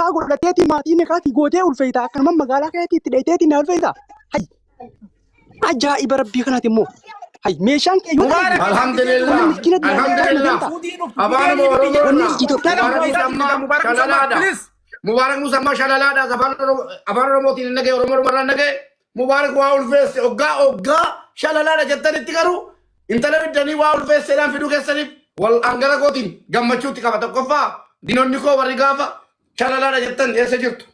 nikaa godhateeti maatii nikaati gootee ulfeeyta akkanuma magaalaa keetii itti dheeteeti na ulfeeyta. Hay ajaa'iba rabbii kanaati immoo. Hay meeshaan kee yoo alhamdulillah abaan mubarak musamma shalalada afaan oromootiin hin dhagaye oromoo dhumarraan dhagaye mubarak waa ulfeesse oggaa shalalada jettanitti garuu intala biddanii waa ulfeesseedhaan fiduu keessaniif wal angara kootiin gammachuutti qaba tokkoffaa dinonni koo warri gaafa shalalada jettan eessa jirtu.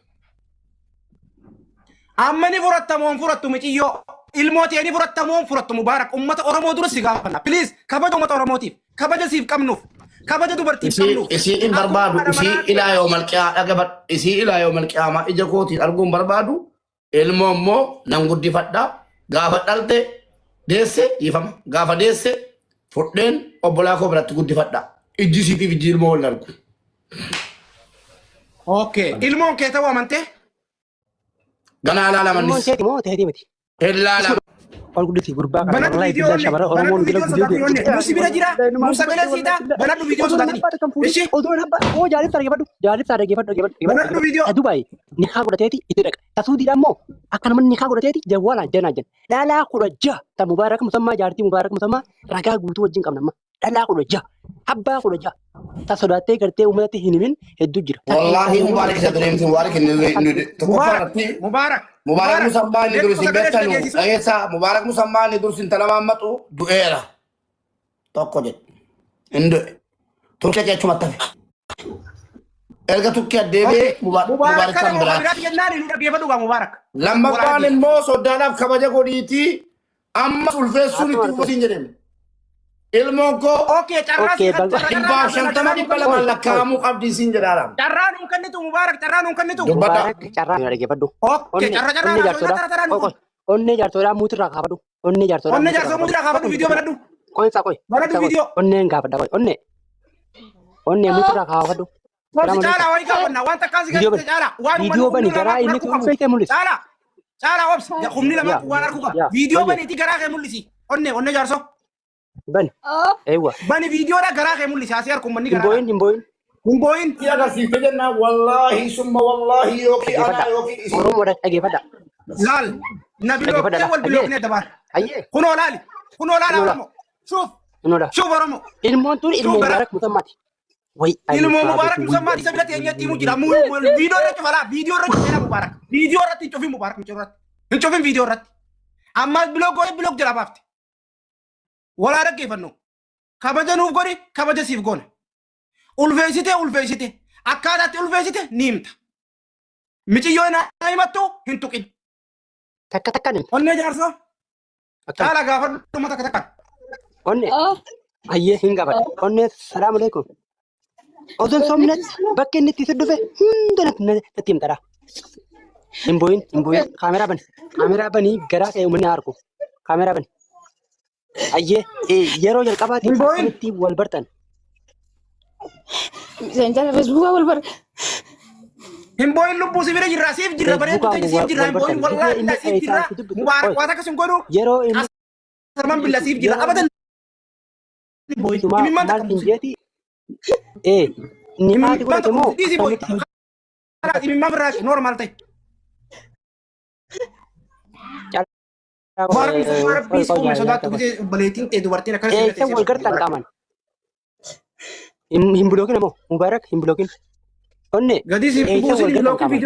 Amma ni furattamoon furattu miciyyoo ilmooti ni furattamoon furattu Mubaarak ummata Oromoo dura si gaafanna please kabaja ummata Oromootiif kabaja siif qabnuuf kabaja dubartiif qabnuuf isii in barbaadu isii ilaa yoo malqiyaa dhagabat isii ilaa yoo malqiyaama ija kootiin arguun barbaadu ilmoo immoo nan guddifadhaa gaafa dhalte deesse dhiifama gaafa deesse fudheen obbolaa koo biratti guddifadhaa ijji isiitiif ijji ilmoo wal argu. Okay ilmoon kee ta'uu amantee ganaa laalamannis. ilmoon seeti moo teetii miti. Ellala. Ol guddisi gurbaa kana banatu wallahi video billahi shabara Oromoon bila video musi bira jira musa gala sida banatu video sodatani ishi odoo nabba oo jaalif targeeffadhu banatu video Dubai nikaa godhateeti itti dhaqa tasuudiidha immoo akkanuma nikaa godhateeti jawwaala janaa jan dhalaa kudha jaha ta Mubaarak musammaa jaartii Mubaarak musammaa ragaa guutuu wajjin qabnamma dhalaa kudha jaha abbaa kudha jaha ta sodaattee gartee uummatatti hin himin hedduu jira. Wallahi Mubaarak isa dureemti Mubaarak inni tokkoffaatti Mubaarak musammaa inni dursi beektanu dhageessa Mubaarak musammaa inni dursi intala maammatu du'eera tokko jedhe hin du'e turkee jechuumatti hafe erga tukkee deebi'ee Mubaarak kan biraa lammaffaan immoo soddaadhaaf kabaja godhiitii amma ulfeessuun itti uffisiin jedhame ilmoon koo dhibbaaf shantama dhibba lamaan lakkaa'amuu qabdii siin jedhaadhaan. Carraan hin kennitu Mubaarak carraan hin kennitu. Carraan dhageeffadhu. Carraa Onnee jaarsoodhaa muutirraa kaafadhu. Onnee jaarsoodhaa muutirraa kaafadhu viidiyoo baradhu. Qoinsaa qoi. Baradhu viidiyoo. Onneen gaafadha qoi. Onnee muutirraa kaafadhu. Caalaa wayii gaafannaa wanta akkaasii gadi caalaa. Viidiyoo bani garaa inni kun ulfeessee mul'isa. Caalaa obsi humni lama waan argu qaba. Viidiyoo baniitii garaa kee mul'isi. Onnee jaarsoo. Bani. Eewwa. Bani viidiyoodha garaa kee mul'isi asii harkuun manni garaa. Himboyin. Yaa agarsiifte jennaan wallaahi summa wallaahi yookiin anaa yookiin Oromoodha dhageeffadha. Laal na bilookee wal bilooknee dabaal. Kunoo laali Oromoo. Shuuf Oromoo. Ilmoon tun ilmoo Mubaarak musammaati. Ilmoo Mubaarak musammaati isa biratti eenyatti himu jira. Viidiyoo irratti falaa viidiyoo irratti seenaa Mubaarak. Viidiyoo irratti hin cufin Mubaarak hin cufin viidiyoo irratti. Amma bilook jala baafte. Walaa dhaggeeffannu kabaja nuuf godhi kabaja siif goona ulfeessite akkaataatti ulfeessite ni himta miciyyoo na himattu hin tuqin takka nimta onnee jaarsoo caala gaafadhu takka onnee ayyee hin gaafadha onnee salaamu alaikum odoon somnatti bakka inni itti dhufe hunda natti himtadha hin booyin kaameraa banii garaa kee uummanni harku kaameraa bani. Ayyee yeroo jalqabaati akkamitti wal bartan. Senjata Facebook wal bar. Himboyin lubbuu si bira jirra siif jirra bareedu ta'e siif jirra himboyin wallahi siif jirra Mubaarak waan akkasii godhu yeroo inni sarman billa siif jirra abadan. Himimman takka jeeti ni maati godhate moo himimman biraa normaal ta'e. Eessa wal gartan qaaman. Hin bulookin ammoo Mubaarak hin bulookin. Onnee eessa wal gartan qaaman.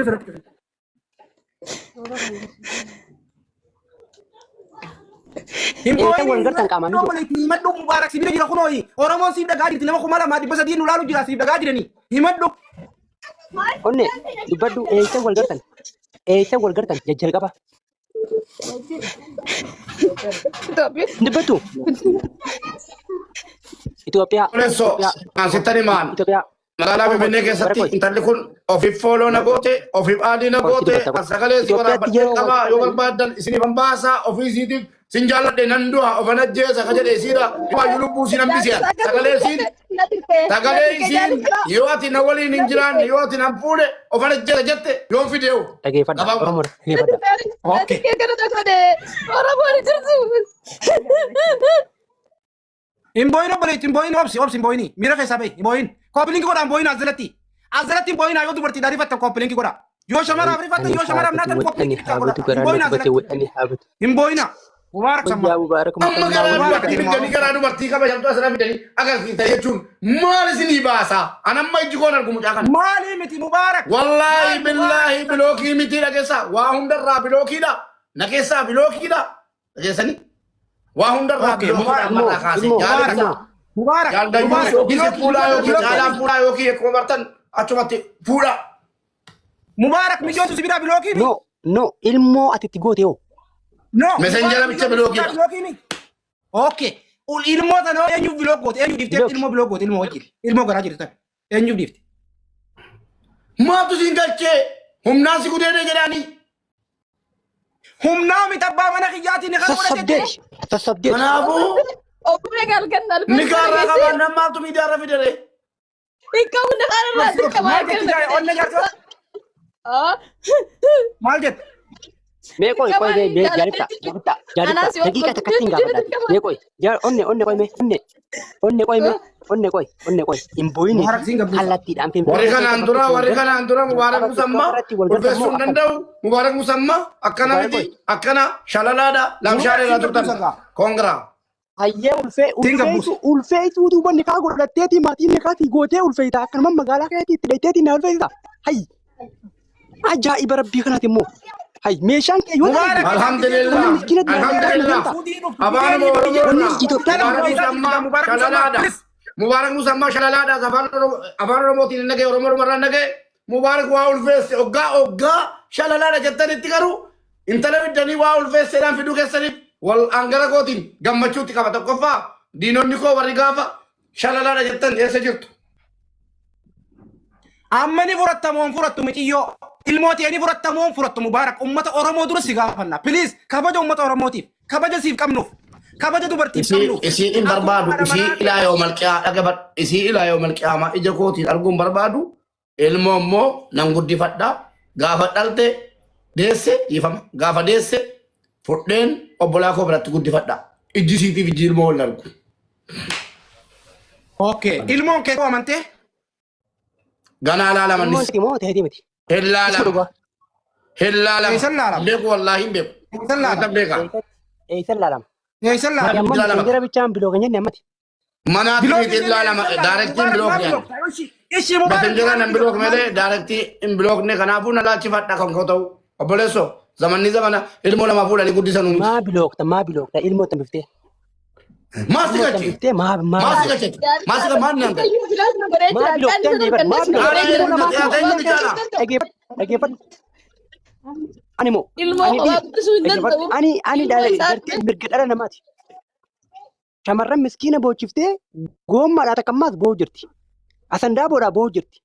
Eessa wal gartan qaaman. Himadhu Mubaarak si bira jira kunooyi Oromoon siif dhagaa jirti nama 2,300 nu laalu jira siif dhagaa jiranii himadhu. Onnee dubbadhu eessa wal gartan. Eessa wal gartan jajjalqaba. Dubbatu. Itoophiyaa. Asittani maal? Magaalaa Finfinnee keessatti intalli kun ofiif fooloo na goote, ofiif aadii na goote, sagalee si waraabadhee qabaa yoo barbaadan isiniif hambaasaa ofii isiitiif sin jaalladhe nan du'a ofan ajjeesa ka jedhe isiidha. Waayu lubbuu sin hambisiya. Sagalee isiin yoo ati na waliin hin jiraanne yoo ati na fuudhe ofan ajjeesa jette yoon fideewu. Dhageeffadha. Oromoodha. Himboyin obboleetti himboyin obsi himboyini miira keessaa bahi himboyin koopiliin godhaan himboyin as jalatti Azratti boyna yoo dubartii dari fatta koppelinki godha. Yoo shamara rifatta yoo shamara naatan koppelinki godha. Hin boyna. Mubarak sama. Ya Mubarak Amma gara dubartii kabajamtu asirraa fidanii agarsiisa jechuun maal isinii baasa? Anamma ijji koon argu mucaa kana. Maali miti Mubarak. Wallaahi billaahi bilookii miti dhageessa. Waa hundarraa bilookiidha. Nageessaa bilookiidha. Dhageessanii? Waa hundarraa bilookiidha ammarraa kaase. Mubarak. Jaaldayyuu yookiin fuudhaa yookiin caalaan fuudhaa yookiin akkuma bartan achumatti fuudha. Mubarak mijootu sibira bilookii. No, ilmoo ati itti goote yoo. No. Messenger bicha bilookii. Okay. Ilmoo tanoo eenyu bilook goote eenyu diftee ilmoo bilook goote ilmoo wajjin ilmoo garaa jirtan eenyu difte. Maatu siin galchee humnaan si gudeedee jedhanii. Humnaa miti abbaa mana kiyyaatiin ni kan godhatee. Sassabdeet. Kanaafuu. Obbo Galgannal. Ni kaarraa qabaan nammaatu miidiyaarra fidere. Ikaw na kararasi ka mga Maal jette? Mee koy jaalibta daqiiqa takkatti hin gaafadhaati. Mee koy onne koy mee onne koy hin booyine kallattiidhaan warri kanaan dura Mubaarak Musammaa ulfeessuu hin danda'u. Mubaarak Musammaa akkana miti akkana shalalaadha lamshaareedhaa turtan koongiraa. Hayyee ulfeetu duubanni kaa godhatteeti maatiin kaatii gootee ulfeeyta akkanuma magaalaa keetii itti dheeyteetii na ulfeeyta. Hayyi ajaa'iba rabbii kanaati immoo. Hayyi meeshaan kee yoo ta'e alhamdulillah abaan Mubaarak Musammaa shalalaadha afaan Oromootiin hin dhagaye Oromoo Oromoorraa hin dhagaye Mubaarak waa ulfeesse oggaa shalalaadha jettanitti garuu intala biddanii waa ulfeesseedhaan fiduu keessaniif wal angara gootiin gammachuutti qaba tokkoffaa diinonni koo warri gaafa shalalaadha jettan eessa jirtu. Amma ni furattamoon furattu miciyyoo ilmooti ni furattamoon furattu Mubaarak ummata Oromoo dura si gaafanna please kabaja ummata Oromootiif kabaja siif qabnuuf kabaja dubartiif qabnuuf. Isii hin barbaadu isii ilaa yoo malqiyaa dhagabad isii ilaa yoo malqiyaama ija kootiin arguun barbaadu ilmoo immoo nan guddifadha gaafa dhalte deesse dhiifama gaafa deesse fudheen obbolaa koo biratti guddifadha ijji siitiif ijji ilmoo wal argu. Okay ilmoon kee amantee. Ganaa laalamannis. Hellaalama. Beeku wallaahi hin beeku. Eeysan laalama. Eeysan laalama. Jara bichaan bilooga jenne ammati. Manaatti miti laalama daarektiin bilook jedhan. Messenjera nan bilook malee daarektii hin bilookne kanaafuu na laachifadha kan koo ta'u. Obboleessoo zamanni zamana ilmoo lama fuudhanii guddisan hundi. Maa bilookta ilmoo tambiftee. Maasti gachi. Maasti gachi. Maasti gachi maal nyaata. Ani moo. Ani dartee mirga dhala namaati. Shamarran miskiina boochiftee goommaadhaa takka ammaas boo'u jirti. Asandaaboodhaa boo'u jirti.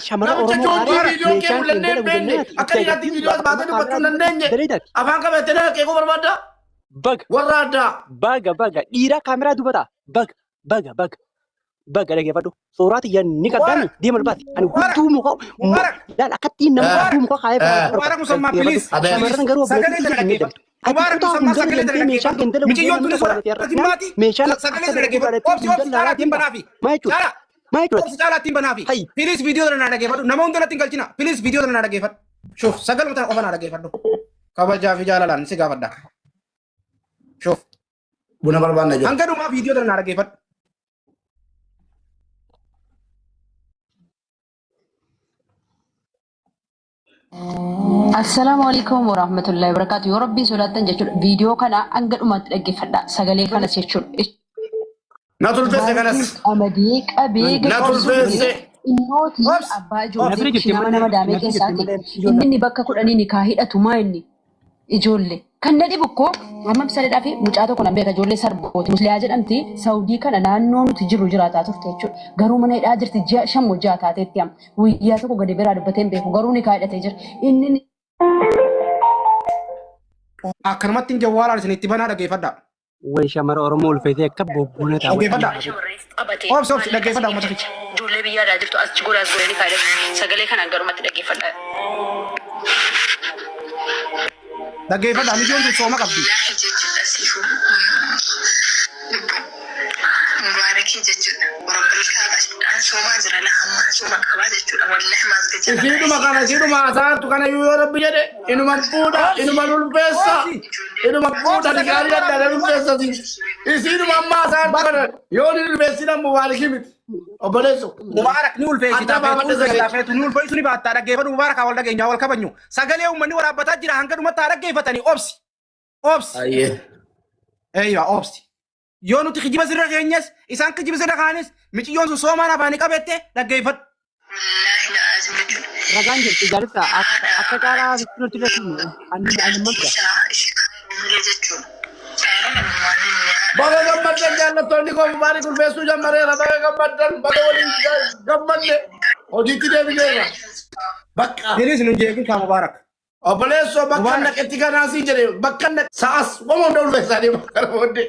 Shamarran Oromoo meeshaan keenya dalagu jennee akka dhiyaatti viidiyoos baatee dubbachuu hin dandeenye. Afaan qabattee dhala keekoo barbaaddaa. Baga dhiira kaameraa dubata baga dhaggeeffadhu soorati yan ni kadani deemal baati ani hudduu muka laal akkatti nama hudduu muka kaayee Mubaarak Musammaa please shamarran garuu Mubaarak Musammaa sagalee meeshaa keenya dalagu meeshaan sagalee dhaggeeffadhu caalaatiin banaafi please viidiyoo dana dhaggeeffadhu nama hundatti hin galchina please viidiyoo dana dhaggeeffadhu shuf sagaluma tana qofa na dhaggeeffadhu kabajaa fi jaalalaan si gaafadha. Shuf. Buna barbaanna jiru. Hanga dhumaa viidiyoo dana dhaggeeffadhu. Assalamualaikum warahmatullahi wabarakatuh. Yoo Rabbii sodaattan jechuudha. Viidiyoo kana hanga dhumaatti dhaggeeffadha. Sagalee kanas jechuudha. Na tulfeesse kanas. Qamadii qabee na tulfeesse. Innooti abbaa ijoollee nama daamee keessaati. Inni bakka 10 ni kaahidhatu maa inni ijoollee. Kan na dhibu koo amma bisaadhaa fi mucaa tokko nan beeka ijoollee sarbooti musliyaa jedhamti Saawudii kana naannoo nuti jiru jiraataa turte jechuudha. Garuu mana hidhaa jirti ji'a 5 hojjaa taateetti amma guyyaa tokko gadi biraa dubbatee hin beeku garuu ni kaahidhatee jira. Inni akkanumatti hin jawwaalaan isin itti banaa dhaggeeffadha. Way shamara Oromoo ulfeetee akka bobboona ta'a. Dhaggeeffadha. Obsi dhaggeeffadha uummata ficha. ijoollee biyyaadhaa jirtu as goraas godhanii kaahidhatu sagalee kana garumatti dhaggeeffadha. Dhaggeeffadha mijoon sun sooma qabdi. Mubaarakii jechuudha. Warabbil kaadha. Isiiduma kana isiiduma asaatu kana yoo rabbi jedhe inuma fuudha inuma ulfeessa inuma fuudha digaarii adda ulfeessati isiiduma amma asaatu kana yoo ni ulfeessina mubaariki miti obboleessu Mubarak ni ulfeessita feetu ni ulfeessu ni baattaa dhaggeeffatu Mubarak wal dhageenyaa wal kabanyu sagalee uummanni waraabbataa jira hanga dhumatti dhaggeeffatanii obsi eeyya obsi yoo nuti kijiba sirra keenyas isaan kijiba sirra kaanis miciyyoon sun soomaan afaanii qabette dhaggeeffatu. Ragaan jirti jaalata akka caalaa nuti irratti ani mamta. Baga gammaddan jaallattoonni koo mubaarik ulfeessuu jammareera baga gammaddan baga waliin gammadde hojiitti deebineera. Bakka. Dinis nu jeekin kaa Mubarak. Obboleessoo bakka naqetti kanaasii jedhe bakka sa'as wama hunda ulfeessaanii bakka booddee.